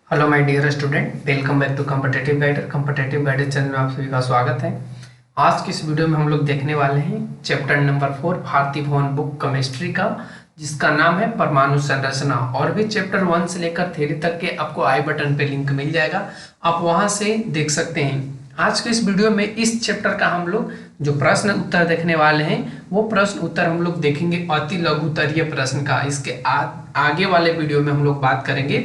Hello my dear student, welcome back to competitive guider channel में आप सभी का स्वागत है। आज की इस वीडियो में हम लोग देखने वाले हैं चैप्टर नंबर 4 भारती भवन बुक केमिस्ट्री का, जिसका नाम है परमाणु संरचना। और भी चैप्टर 1 से लेकर 3 तक के आपको आई बटन पे लिंक मिल जाएगा, आप वहां से देख सकते हैं। आज के इस वीडियो में इस चैप्टर का हम लोग जो प्रश्न उत्तर देखने वाले हैं वो प्रश्न उत्तर हम लोग देखेंगे अति लघुत्तरीय प्रश्न का। इसके आगे वाले वीडियो में हम लोग बात करेंगे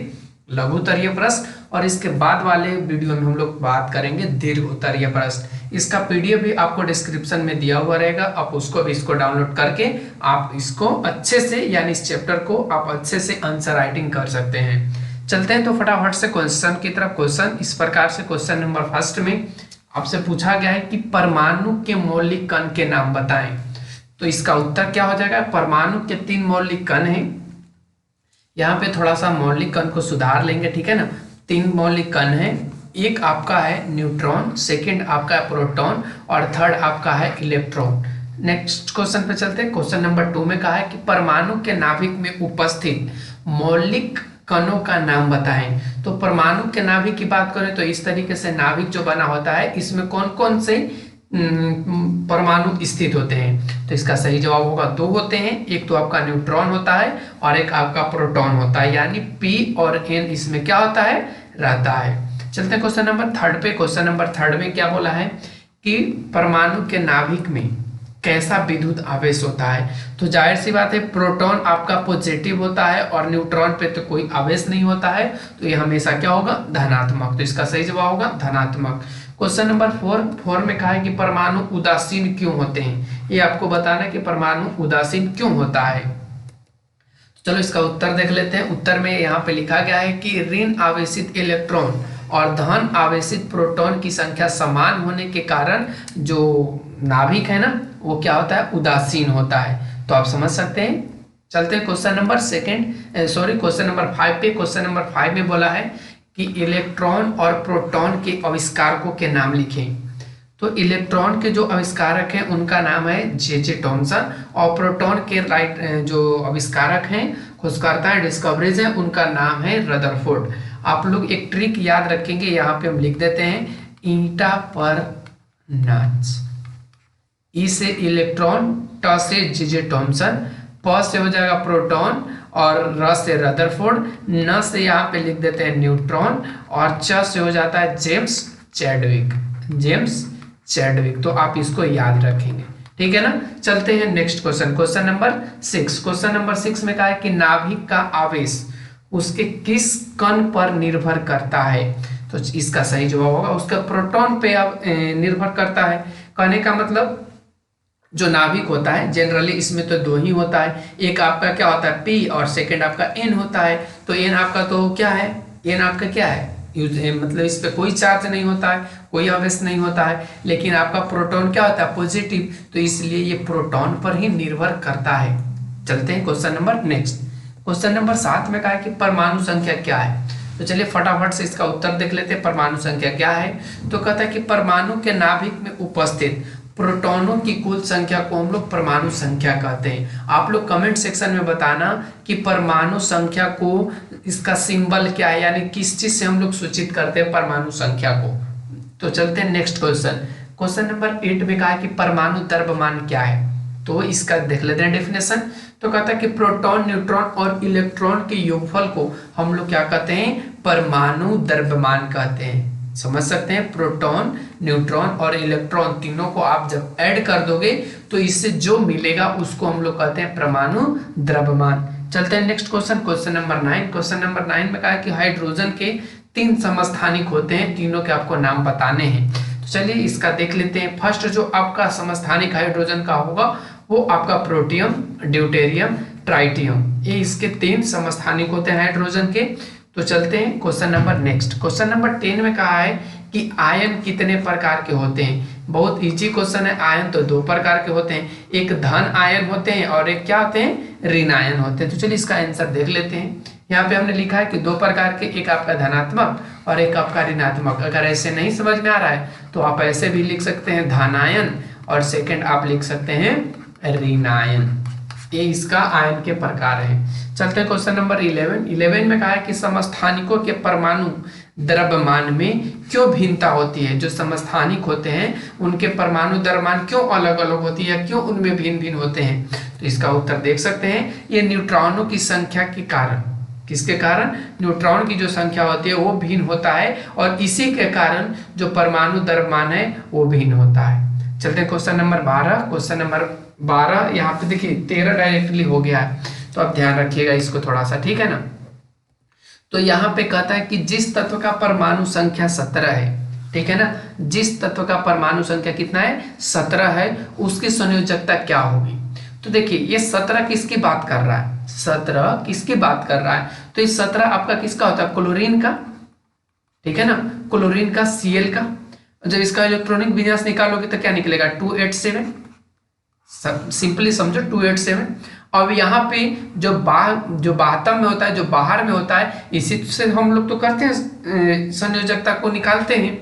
लघुत्तरीय प्रश्न, और इसके बाद वाले वीडियो में हम लोग बात करेंगे दीर्घ उत्तरीय प्रश्न। इसका पीडीएफ भी आपको डिस्क्रिप्शन में दिया हुआ रहेगा, आप उसको भी इसको डाउनलोड करके आप इसको अच्छे से यानी इस चैप्टर को आप अच्छे से आंसर राइटिंग कर सकते हैं। चलते हैं तो फटाफट से क्वेश्चन की तरफ। क्वेश्चन इस प्रकार से, क्वेश्चन नंबर फर्स्ट में आपसे पूछा गया है कि परमाणु के मौलिक कण के नाम बताएं। तो इसका उत्तर क्या हो जाएगा? परमाणु के 3 मौलिक कण हैं। यहाँ पे थोड़ा सा मौलिक कण को सुधार लेंगे, ठीक है ना। 3 मौलिक कण हैं, एक आपका है न्यूट्रॉन, सेकंड आपका है प्रोटॉन और थर्ड आपका है इलेक्ट्रॉन। नेक्स्ट क्वेश्चन पे चलते हैं। क्वेश्चन नंबर 2 में कहा है कि परमाणु के नाभिक में उपस्थित मौलिक कणों का नाम बताएं। तो परमाणु के नाभिक की बात करें तो इस तरीके से नाभिक जो बना होता है, इसमें कौन कौन से परमाणु स्थित होते हैं। तो इसका सही जवाब होगा 2 होते हैं। एक तो आपका न्यूट्रॉन होता है और एक आपका प्रोटॉन होता है, यानी P और N इसमें क्या होता है, रहता है। चलते हैं क्वेश्चन नंबर 3 पे। क्वेश्चन नंबर 3 में क्या बोला है कि परमाणु के नाभिक में कैसा विद्युत आवेश होता है। तो जाहिर सी बात है प्रोटॉन आपका पॉजिटिव होता है और न्यूट्रॉन पे तो कोई आवेश नहीं होता है, तो ये हमेशा क्या होगा, धनात्मक। तो इसका सही जवाब होगा धनात्मक। क्वेश्चन नंबर 4 में कहा है कि परमाणु उदासीन क्यों होते हैं। ये आपको बताना है कि परमाणु उदासीन क्यों होता है। तो चलो इसका उत्तर देख लेते हैं। उत्तर में यहाँ पे लिखा गया है कि ऋण आवेशित इलेक्ट्रॉन और धन आवेशित प्रोटॉन की संख्या समान होने के कारण जो नाभिक है ना, वो क्या होता है, उदासीन होता है। तो आप समझ सकते हैं। चलते हैं क्वेश्चन नंबर क्वेश्चन नंबर 5 पे। क्वेश्चन नंबर 5 में बोला है कि इलेक्ट्रॉन और प्रोटॉन के आविष्कारकों के नाम लिखें। तो इलेक्ट्रॉन के जो आविष्कारक हैं उनका नाम है जे थॉमसन, और प्रोटॉन के जो आविष्कारक हैं, खोजकर्ता है, डिस्कवरीज हैं, उनका नाम है रदरफोर्ड। आप लोग एक ट्रिक याद रखेंगे, यहाँ पे हम लिख देते हैं ईटा पर नाच। ई से इलेक्ट्रॉन, ट से जे थॉमसन, प से हो जाएगा प्रोटॉन और र से रदरफोर्ड, न से यहाँ पे लिख देते हैं न्यूट्रॉन और च से हो जाता है जेम्स चैडविक। तो आप इसको याद रखेंगे, ठीक है ना। चलते हैं next question. Question number 6। Question number 6 में कहा है कि नाभिक का आवेश उसके किस कण पर निर्भर करता है। तो इसका सही जवाब होगा उसका प्रोटॉन पे निर्भर करता है। कहने का मतलब जो नाभिक होता है जनरली इसमें तो 2 ही होता है, एक आपका क्या होता है P और सेकंड आपका N होता है। तो N आपका तो क्या है, N आपका क्या है, मतलब इस पे कोई चार्ज नहीं होता है, कोई आवेश नहीं होता है। लेकिन आपका प्रोटॉन क्या होता है, पॉजिटिव, तो इसलिए ये प्रोटॉन पर ही निर्भर करता है। चलते हैं question number next. Question number 7 में कहा है कि परमाणु संख्या क्या है। तो चलिए फटाफट से इसका उत्तर देख लेते हैं। परमाणु संख्या क्या है, तो कहता है कि परमाणु के नाभिक में उपस्थित प्रोटॉनों की कुल संख्या को हम लोग परमाणु संख्या कहते हैं। आप लोग कमेंट सेक्शन में बताना कि परमाणु संख्या को इसका सिंबल क्या है, यानी किस चीज से हम लोग सूचित करते हैं परमाणु संख्या को। तो चलते हैं नेक्स्ट क्वेश्चन। क्वेश्चन नंबर 8 में कहा है कि परमाणु द्रव्यमान क्या है। तो इसका देख लेते हैं डेफिनेशन। तो कहता है कि प्रोटॉन, न्यूट्रॉन और इलेक्ट्रॉन के योगफल को हम लोग क्या कहते हैं, परमाणु द्रव्यमान कहते हैं। समझ सकते हैं, प्रोटॉन, न्यूट्रॉन और इलेक्ट्रॉन तीनों को आप जब ऐड कर दोगे तो इससे जो मिलेगा उसको हम लोग कहते हैं परमाणु द्रव्यमान। चलते हैं next question. Question number 9। Question number 9 में कहा है कि हाइड्रोजन के 3 समस्थानिक होते हैं, तीनों के आपको नाम बताने हैं। तो चलिए इसका देख लेते हैं। फर्स्ट जो आपका समस्थानिक हाइड्रोजन का होगा वो आपका प्रोटियम, ड्यूटेरियम, ट्राइटियम, ये इसके 3 समस्थानिक होते हैं हाइड्रोजन के। तो चलते हैं question number next. Question number 10 में कहा है कि आयन कितने प्रकार के होते हैं। बहुत इजी क्वेश्चन है। आयन तो 2 प्रकार के होते हैं, एक धन आयन होते हैं और एक क्या होते हैं, ऋण आयन होते हैं। तो चलिए इसका आंसर देख लेते हैं। यहाँ पे हमने लिखा है कि 2 प्रकार के, एक आपका धनात्मक और एक आपका ऋणात्मक। अगर ऐसे नहीं समझ में आ रहा है तो आप ऐसे भी लिख सकते हैं धनायन और सेकंड आप लिख सकते हैं ऋणायन। ये इसका आयन के प्रकार है। चलते हैं क्वेश्चन नंबर 11। 11 में कहा है कि समस्थानिकों के परमाणु द्रव्यमान में क्यों भिन्नता होती है। जो समस्थानिक होते हैं उनके परमाणु द्रव्यमान क्यों अलग अलग होती है, क्यों उनमें भिन्न भिन्न होते हैं। तो इसका उत्तर देख सकते हैं, ये न्यूट्रॉनों की संख्या के कारण। किसके कारण? न्यूट्रॉन की जो संख्या होती है वो भिन्न होता है, और इसी के कारण जो परमाणु द्रव्यमान है वो भिन्न होता है। चलते हैं क्वेश्चन नंबर 12। क्वेश्चन नंबर 12 यहाँ पे देखिए 13 डायरेक्टली हो गया है, तो आप ध्यान रखिएगा इसको थोड़ा सा, ठीक है ना। तो यहाँ पे कहता है कि जिस तत्व का परमाणु संख्या 17 है, ठीक है ना, जिस तत्व का परमाणु संख्या कितना है? 17 है, उसकी संयोजकता क्या होगी। तो देखिए ये 17 किसकी बात कर रहा है? 17 किसकी बात कर रहा है? तो ये 17 आपका किसका होता है? क्लोरीन का, ठीक है ना, क्लोरीन का, Cl का। जब इसका इलेक्ट्रॉनिक विन्यास निकालोगे तो क्या निकलेगा? 287। सिंपली समझो 287। अब यहाँ पे जो बाहतम में होता है, जो बाहर में होता है, इसी से हम लोग तो करते हैं संयोजकता को निकालते हैं।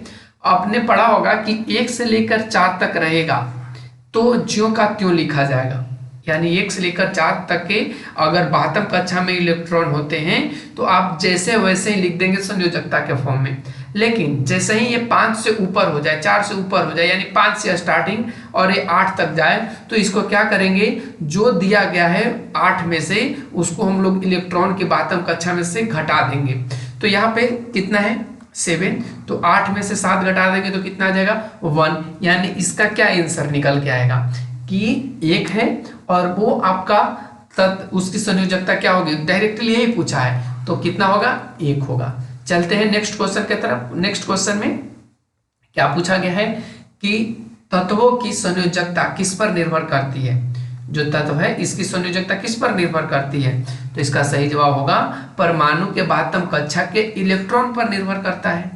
आपने पढ़ा होगा कि 1 से लेकर 4 तक रहेगा तो ज्यों का त्यों लिखा जाएगा, यानी 1 से लेकर 4 तक के अगर बाहतम कक्षा में इलेक्ट्रॉन होते हैं तो आप जैसे वैसे ही लिख देंगे संयोजकता के फॉर्म में। लेकिन जैसे ही ये 5 से ऊपर हो जाए, 4 से ऊपर हो जाए, यानी 5 से स्टार्टिंग और ये 8 तक जाए, तो इसको क्या करेंगे? जो दिया गया है 8 में से उसको हम लोग इलेक्ट्रॉन की बाहतम कक्षा में से घटा देंगे। तो यहाँ पे कितना है? 7। तो 8 में से 7 घटा देंगे तो कितना आ जाएगा? 1। यानी इसका क्या आंसर निकल के आएगा कि 1 है, और वो आपका उसकी संयोजकता क्या होगी? डायरेक्टली यही पूछा है, तो कितना होगा? 1 होगा। चलते हैं नेक्स्ट क्वेश्चन की तरफ। नेक्स्ट क्वेश्चन में क्या पूछा गया है कि तत्वों की संयोजकता किस पर निर्भर करती है। जो तत्व है इसकी संयोजकता किस पर निर्भर करती है? तो इसका सही जवाब होगा परमाणु के बाहतम कक्षा के इलेक्ट्रॉन पर निर्भर करता है।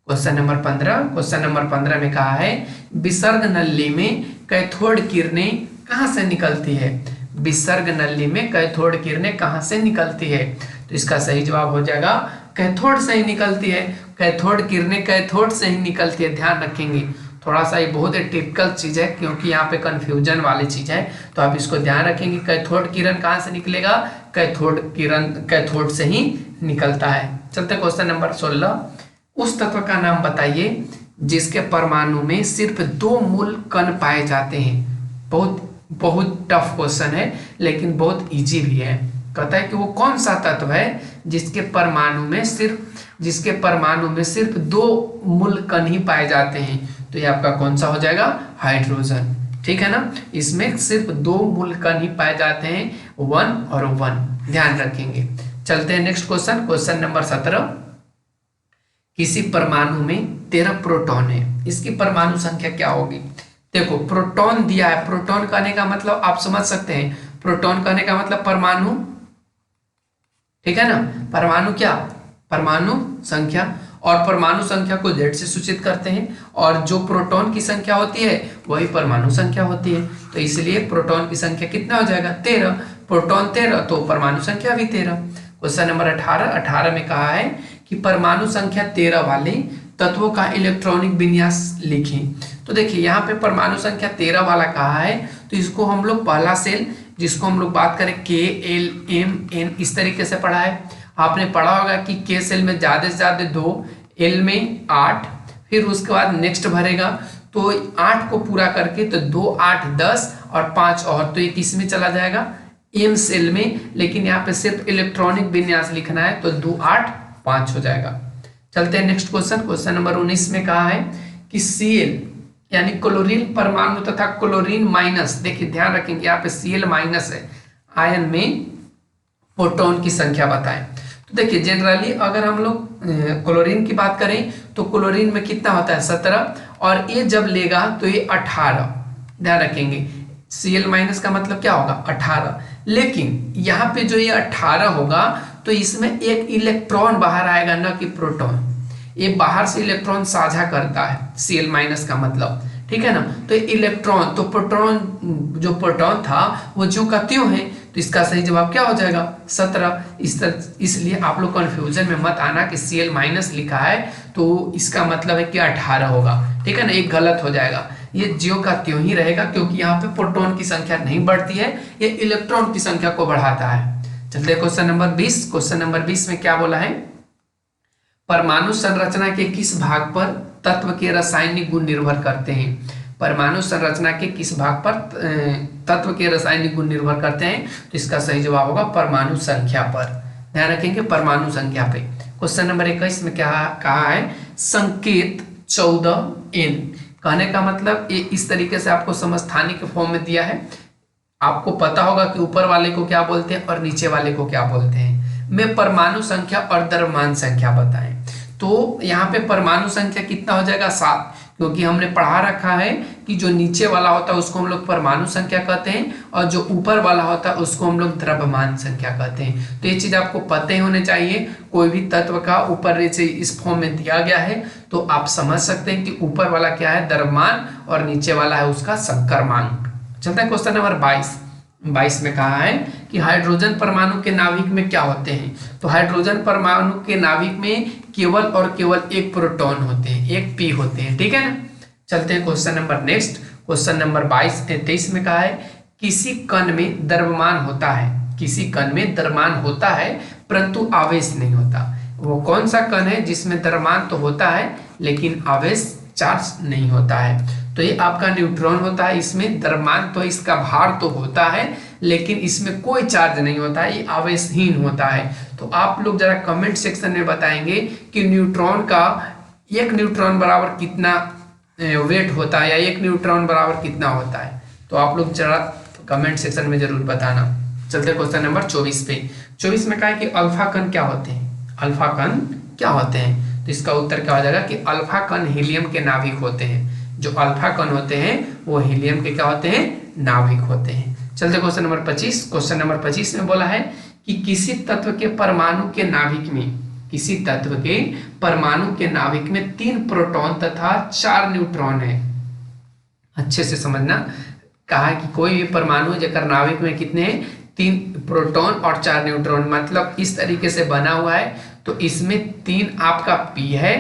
Question number 15। क्वेश्चन नंबर 15 में कहा है विसर्ग नली में कैथोड किरणें कहां से निकलती है। विसर्ग नली में कैथोड किरणें कहां से निकलती है? तो इसका सही जवाब हो जाएगा कैथोड से ही निकलती है। कैथोड किरणें कैथोड से ही निकलती है, ध्यान रखेंगे। थोड़ा सा ये बहुत ही टिपिकल चीज है क्योंकि यहाँ पे कंफ्यूजन वाली चीज है, तो आप इसको ध्यान रखेंगे। कैथोड किरण कहाँ से निकलेगा? कैथोड किरण कैथोड से ही निकलता है। चलते क्वेश्चन नंबर 16। उस तत्व का नाम बताइए जिसके परमाणु में सिर्फ 2 मूल कण पाए जाते हैं। बहुत टफ क्वेश्चन है लेकिन बहुत इजी भी है। कहता है कि वो कौन सा तत्व है जिसके परमाणु में सिर्फ 2 मूल कण ही पाए जाते हैं। तो ये आपका कौन सा हो जाएगा? हाइड्रोजन, ठीक है ना। इसमें सिर्फ 2 मूल कण ही पाए जाते हैं, 1 और 1, ध्यान रखेंगे। चलते हैं नेक्स्ट क्वेश्चन। Question number 17। किसी परमाणु में 13 प्रोटॉन है, इसकी परमाणु संख्या क्या होगी? देखो प्रोटॉन दिया है, प्रोटॉन कहने का मतलब आप समझ सकते हैं, प्रोटॉन कहने का मतलब परमाणु, ठीक है ना। परमाणु क्या? परमाणु संख्या, और परमाणु संख्या को Z से सूचित करते हैं, और जो प्रोटॉन की संख्या होती है वही परमाणु संख्या होती है। तो इसलिए प्रोटॉन की संख्या कितना हो जाएगा? 13। प्रोटॉन 13 तो परमाणु संख्या भी 13। क्वेश्चन नंबर 18 में कहा है कि परमाणु संख्या 13 वाले तत्वों का इलेक्ट्रॉनिक विन्यास लिखें। तो देखिए यहाँ पे परमाणु संख्या 13 वाला कहा है, तो इसको हम लोग पहला सेल, जिसको हम लोग बात करें KLMN, इस तरीके से पढ़ा है। आपने पढ़ा होगा कि K सेल में ज्यादा से ज्यादा 2, L में 8, फिर उसके बाद नेक्स्ट भरेगा, तो 8 को पूरा करके तो 2 8 10 और 5 और, तो ये किस में चला जाएगा? M सेल में। लेकिन यहाँ पे सिर्फ इलेक्ट्रॉनिक विन्यास लिखना है, तो 2 8 5 हो जाएगा। चलते हैं नेक्स्ट क्वेश्चन। क्वेश्चन नंबर 19 में कहा है कि Cl यानी क्लोरीन परमाणु तथा क्लोरीन माइनस, देखिए ध्यान रखेंगे यहाँ पे Cl माइनस है, आयन में प्रोटॉन की संख्या बताएं। तो देखिए जनरली अगर हम लोग क्लोरीन की बात करें तो क्लोरीन में कितना होता है? 17, और ये जब लेगा तो ये 18, ध्यान रखेंगे। Cl माइनस का मतलब क्या होगा? 18। लेकिन यहाँ पे जो ये 18 होगा तो इसमें एक इलेक्ट्रॉन बाहर आएगा, न कि प्रोटॉन। ये बाहर से इलेक्ट्रॉन साझा करता है, Cl माइनस का मतलब, ठीक है ना। तो इलेक्ट्रॉन, तो प्रोटॉन, जो प्रोटॉन था वो जो का त्यों है, तो इसका सही जवाब क्या हो जाएगा? 17। इसलिए आप लोग कंफ्यूजन में मत आना कि Cl माइनस लिखा है तो इसका मतलब है कि 18 होगा, ठीक है ना, एक गलत हो जाएगा। ये ज्यों का त्यों ही रहेगा, क्योंकि यहाँ पे प्रोटॉन की संख्या नहीं बढ़ती है, ये इलेक्ट्रॉन की संख्या को बढ़ाता है। चलते क्वेश्चन नंबर 20। क्वेश्चन नंबर 20 में क्या बोला है, परमाणु संरचना के किस भाग पर तत्व के रासायनिक गुण निर्भर करते हैं। परमाणु संरचना के किस भाग पर तत्व के रासायनिक गुण निर्भर करते हैं, तो इसका सही जवाब होगा परमाणु संख्या पर। ध्यान रखेंगे परमाणु संख्या पे। क्वेश्चन नंबर 21 में क्या कहा है, संकेत 14n। कहने का मतलब ये इस तरीके से आपको समस्थानिक के फॉर्म में दिया है। आपको पता होगा कि ऊपर वाले को क्या बोलते हैं और नीचे वाले को क्या बोलते हैं। मैं परमाणु संख्या और द्रव्यमान संख्या बताएं, तो यहाँ पे परमाणु संख्या कितना हो जाएगा 7, क्योंकि हमने पढ़ा रखा है कि जो नीचे वाला होता है उसको हम लोग परमाणु संख्या कहते हैं और जो ऊपर वाला होता है उसको हम लोग द्रव्यमान संख्या कहते हैं। तो ये चीज आपको पता ही होने चाहिए। कोई भी तत्व का ऊपर से इस फॉर्म में दिया गया है तो आप समझ सकते हैं कि ऊपर वाला क्या है, द्रव्यमान, और नीचे वाला है उसका संक्रमण। चलते हैं क्वेश्चन नंबर 22 में कहा है कि हाइड्रोजन परमाणु के नाभिक में क्या होते हैं। तो हाइड्रोजन परमाणु के नाभिक में केवल और केवल एक प्रोटॉन होते हैं, एक पी होते हैं, ठीक है ना। चलते हैं question number next. Question number 23 में कहा है किसी कण में द्रव्यमान होता है, किसी कण में द्रव्यमान होता है परंतु आवेश नहीं होता। वो कौन सा कण है जिसमें द्रव्यमान तो होता है लेकिन आवेश चार्ज नहीं होता है। तो ये आपका न्यूट्रॉन होता है। इसमें द्रव्यमान तो, इसका भार तो होता है लेकिन इसमें कोई चार्ज नहीं होता है, ये आवेशहीन होता है। तो आप लोग जरा कमेंट सेक्शन में बताएंगे कि न्यूट्रॉन का एक न्यूट्रॉन बराबर कितना वेट होता है या एक न्यूट्रॉन बराबर कितना होता है। तो आप लोग जरा कमेंट सेक्शन में जरूर बताना। चलते क्वेश्चन नंबर 24 पे। 24 में कहा है कि अल्फा कण क्या होते हैं, अल्फा कण क्या होते हैं। तो इसका उत्तर क्या हो जाएगा कि अल्फा कण हीलियम के नाभिक होते हैं। जो अल्फा कण होते हैं वो हीलियम के क्या होते हैं, नाभिक होते हैं। चलते क्वेश्चन नंबर 25। क्वेश्चन नंबर 25 में बोला है कि किसी तत्व के परमाणु के नाभिक में, किसी तत्व के परमाणु के नाभिक में 3 प्रोटॉन तथा 4 न्यूट्रॉन है। अच्छे से समझना, कहा है कि कोई भी परमाणु जेकर नाभिक में कितने हैं, 3 प्रोटॉन और 4 न्यूट्रॉन। मतलब इस तरीके से बना हुआ है तो इसमें 3 आपका पी है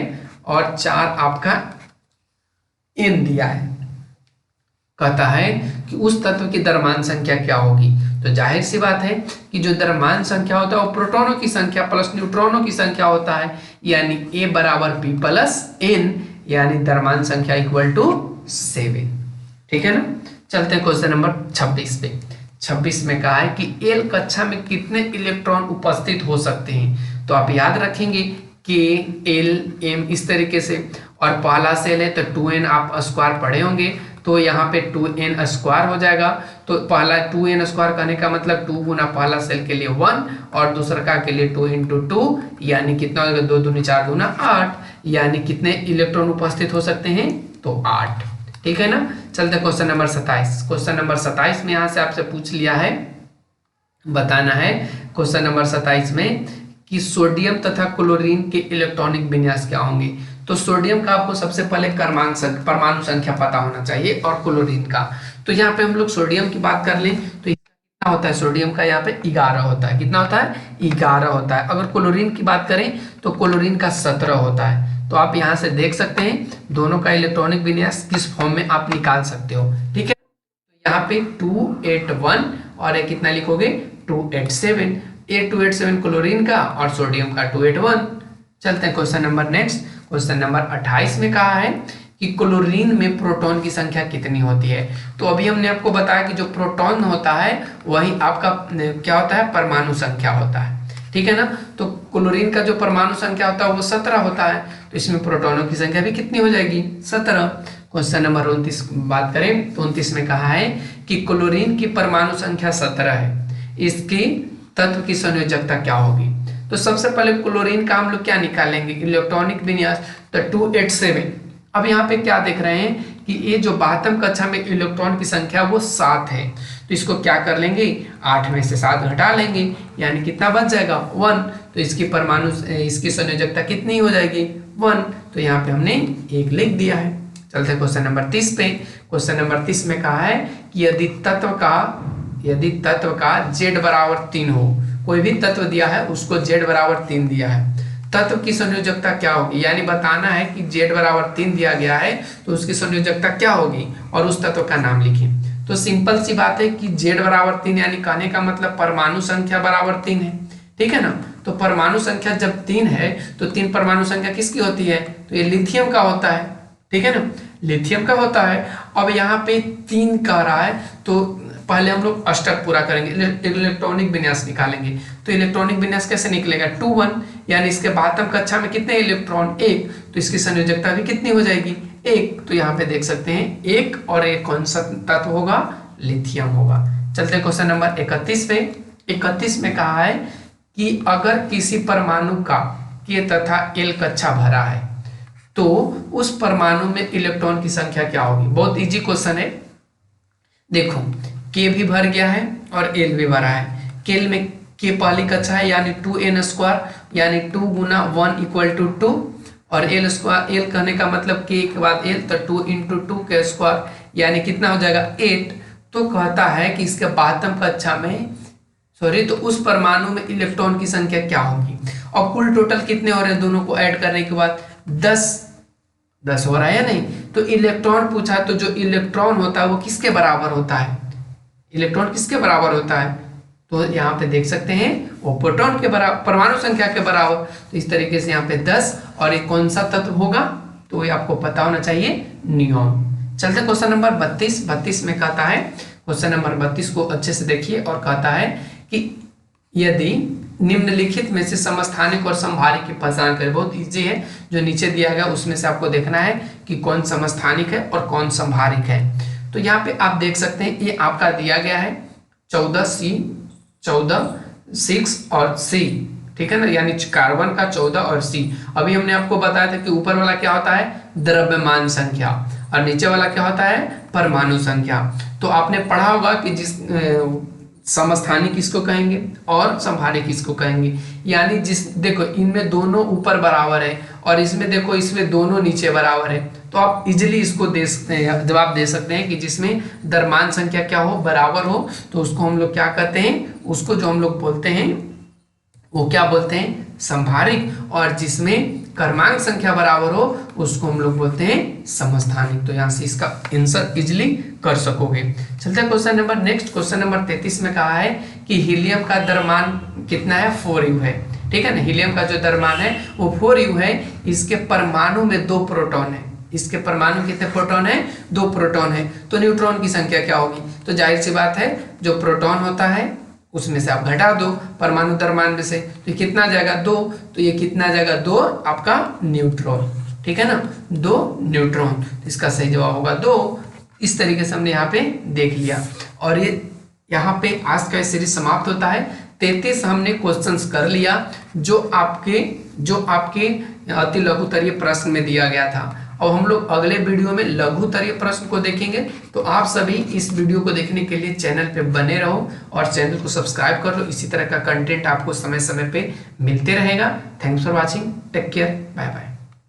और 4 आपका एन दिया है। कहता है कि उस तत्व की द्रव्यमान संख्या क्या होगी। तो जाहिर सी बात है कि जो द्रव्यमान संख्या होता है वो प्रोटॉनों की संख्या प्लस न्यूट्रॉनों की संख्या होता है, यानी A बराबर P प्लस N, यानी द्रव्यमान संख्या इक्वल टू 7। ठीक है ना। चलते हैं क्वेश्चन नंबर 26 पे। 26 में कहा है कि एल कक्षा में कितने इलेक्ट्रॉन उपस्थित हो सकते हैं। तो आप याद रखेंगे K, L, M इस तरीके से, और पहला सेल है तो 2n आप स्क्वायर पढ़े होंगे, तो यहाँ पे 2n स्क्वायर हो जाएगा। तो पहला 2n स्क्वायर कहने का मतलब 2 गुना पहला सेल के लिए 1 और दूसरा का के लिए 2 × 2, यानी कितना हो जाएगा 2 दूनी 4 दूना 8, यानी कितने इलेक्ट्रॉन उपस्थित हो सकते हैं, तो 8। ठीक है ना। चलते क्वेश्चन नंबर 27। क्वेश्चन नंबर 27 में यहाँ से आपसे पूछ लिया है, बताना है क्वेश्चन नंबर 27 में कि सोडियम तथा क्लोरीन के इलेक्ट्रॉनिक विन्यास क्या होंगे। तो सोडियम का आपको सबसे पहले परमाणु संख्या पता होना चाहिए और क्लोरीन का। तो यहाँ पे हम लोग सोडियम की बात कर लें तो कितना होता है, सोडियम का यहाँ पे 11 होता है। कितना होता है, 11 होता है। अगर क्लोरीन की बात करें तो क्लोरीन का 17 होता है। तो आप यहाँ से देख सकते हैं दोनों का इलेक्ट्रॉनिक विन्यास किस फॉर्म में आप निकाल सकते हो। ठीक है। तो यहाँ पे 281 और एक कितना लिखोगे 287, 287 क्लोरीन का और सोडियम का 281। चलते हैं question number next. Question number 28 में कहा है कि क्लोरीन में प्रोटॉन की संख्या कितनी होती है। तो अभी हमने आपको बताया कि जो प्रोटॉन होता है वही आपका क्या होता है, परमाणु संख्या होता है। ठीक है ना। तो क्लोरीन का जो परमाणु संख्या होता है वो 17 होता है, तो इसमें प्रोटॉनों की संख्या भी कितनी हो जाएगी, 17। क्वेश्चन नंबर 29 बात करें तो 29 में कहा है कि क्लोरीन की परमाणु संख्या 17 है, इसकी तत्व की संयोजकता क्या होगी। तो सबसे पहले क्लोरीन का हम लोग क्या निकालेंगे, इलेक्ट्रॉनिक विन्यास, तो 287। अब यहाँ पे क्या देख रहे हैं कि ये जो 72 कक्षा में इलेक्ट्रॉन की संख्या वो 7 है, तो इसको क्या कर लेंगे, 8 में से 7 घटा लेंगे, यानी कितना बच जाएगा 1। तो इसकी परमाणु इसकी संयोजकता कितनी हो जाएगी 1। तो यहाँ पे हमने 1 लिख दिया है। चलते क्वेश्चन नंबर 30 पे। क्वेश्चन नंबर 30 में कहा है कि यदि तत्व का Z बराबर 3 हो, कोई भी तत्व दिया है उसको Z बराबर 3 दिया है, तत्व की संयोजकता क्या होगी, यानी बताना है कि Z बराबर 3 दिया गया है तो उसकी संयोजकता क्या होगी और उस तत्व का नाम लिखिए। तो सिंपल सी बात है कि Z बराबर 3 यानी कहने का मतलब परमाणु संख्या बराबर 3 है, ठीक है ना। तो परमाणु संख्या जब 3 है तो 3 परमाणु संख्या किसकी होती है, तो ये लिथियम का होता है, ठीक है ना, लिथियम का होता है। अब यहाँ पे 3 कह रहा है तो पहले हम लोग अष्टक पूरा करेंगे, इलेक्ट्रॉनिक विन्यास निकालेंगे। तो इलेक्ट्रॉनिक विन्यास कैसे निकलेगा, 2 1, यानी इसके बातम कक्षा में कितने इलेक्ट्रॉन, 1, तो इसकी संयोजकता भी कितनी हो जाएगी, 1। तो यहाँ पे देख सकते हैं 1 और 1 कौन सा तत्व होगा, लिथियम होगा। चलते क्वेश्चन नंबर 31 पे। 31 में कहा है कि अगर किसी परमाणु का K तथा L कक्षा भरा है तो उस परमाणु में इलेक्ट्रॉन की संख्या क्या होगी। बहुत इजी क्वेश्चन है। देखो K भी भर गया है और L भी भरा है। K में K पहली कक्षा है यानी 2n², यानी 2 गुना 1 = 2, और L स्क्वायर, L कहने का मतलब K के बाद L, तो 2 × 2 के स्क्वायर यानी कितना हो जाएगा 8। तो कहता है कि इसके बातम कक्षा में तो उस परमाणु में इलेक्ट्रॉन की संख्या क्या होगी। और कुल टोटल कितने हो रहे हैं, दोनों को ऐड करने के बाद 10 हो रहा है या नहीं। तो इलेक्ट्रॉन पूछा, तो जो इलेक्ट्रॉन होता है वो किसके बराबर होता है, इलेक्ट्रॉन किसके बराबर होता है, तो यहाँ पे देख सकते हैं वो प्रोटॉन के बराबर, परमाणु संख्या के बराबर। तो इस तरीके से यहाँ पे 10, और एक कौन सा तत्व होगा, तो ये आपको पता होना चाहिए, नियॉन। चलते क्वेश्चन नंबर 32 में कहता है, क्वेश्चन नंबर 32 को अच्छे से देखिए, और कहता है कि यदि निम्नलिखित में से समस्थानिक और समभारिक की पहचान करें। बहुत इजी है, जो नीचे दिया गया उसमें से आपको देखना है कि कौन समस्थानिक है और कौन समभारिक है। तो यहाँ पे आप देख सकते हैं ये आपका दिया गया है 14 6 और C, ठीक है ना, यानी कार्बन का 14 और C। अभी हमने आपको बताया था कि ऊपर वाला क्या होता है, द्रव्यमान संख्या, और नीचे वाला क्या होता है, परमाणु संख्या। तो आपने पढ़ा होगा कि जिस समस्थानिक किसको कहेंगे और समभारिक किसको कहेंगे, यानी जिस देखो इनमें दोनों ऊपर बराबर है और इसमें देखो इसमें दोनों नीचे बराबर है। तो आप इजीली इसको दे सकते हैं, जवाब दे सकते हैं कि जिसमें द्रव्यमान संख्या क्या हो, बराबर हो, तो उसको हम लोग क्या कहते हैं, उसको जो हम लोग बोलते हैं वो क्या बोलते हैं, समभारिक, और जिसमें क्रमांक संख्या बराबर हो उसको हम लोग बोलते हैं समस्थानिक। तो यहाँ से इसका आंसर इजिली कर सकोगे। चलते question number next, question number 33 में कहा है कि हीलियम का द्रव्यमान कितना है, 4u है, ठीक है ना। हीलियम का जो द्रव्यमान है वो 4u है। इसके परमाणु में 2 प्रोटॉन है, इसके परमाणु कितने प्रोटॉन है, 2 प्रोटॉन है। तो न्यूट्रॉन की संख्या क्या होगी, तो जाहिर सी बात है जो प्रोटॉन होता है उसमें से आप घटा दो परमाणु द्रव्यमान में से, तो कितना जाएगा 2, तो ये कितना जाएगा 2 आपका न्यूट्रॉन, ठीक है ना, 2 न्यूट्रॉन। तो इसका सही जवाब होगा 2। इस तरीके से हमने यहाँ पे देख लिया, और ये यहाँ पे आज का सीरीज समाप्त होता है। 33 हमने क्वेश्चंस कर लिया जो आपके अति लघुतरीय प्रश्न में दिया गया था। अब हम लोग अगले वीडियो में लघुतरीय प्रश्न को देखेंगे। तो आप सभी इस वीडियो को देखने के लिए चैनल पे बने रहो और चैनल को सब्सक्राइब कर लो। इसी तरह का कंटेंट आपको समय समय पे मिलते रहेगा। Thanks for watching, take care, bye bye.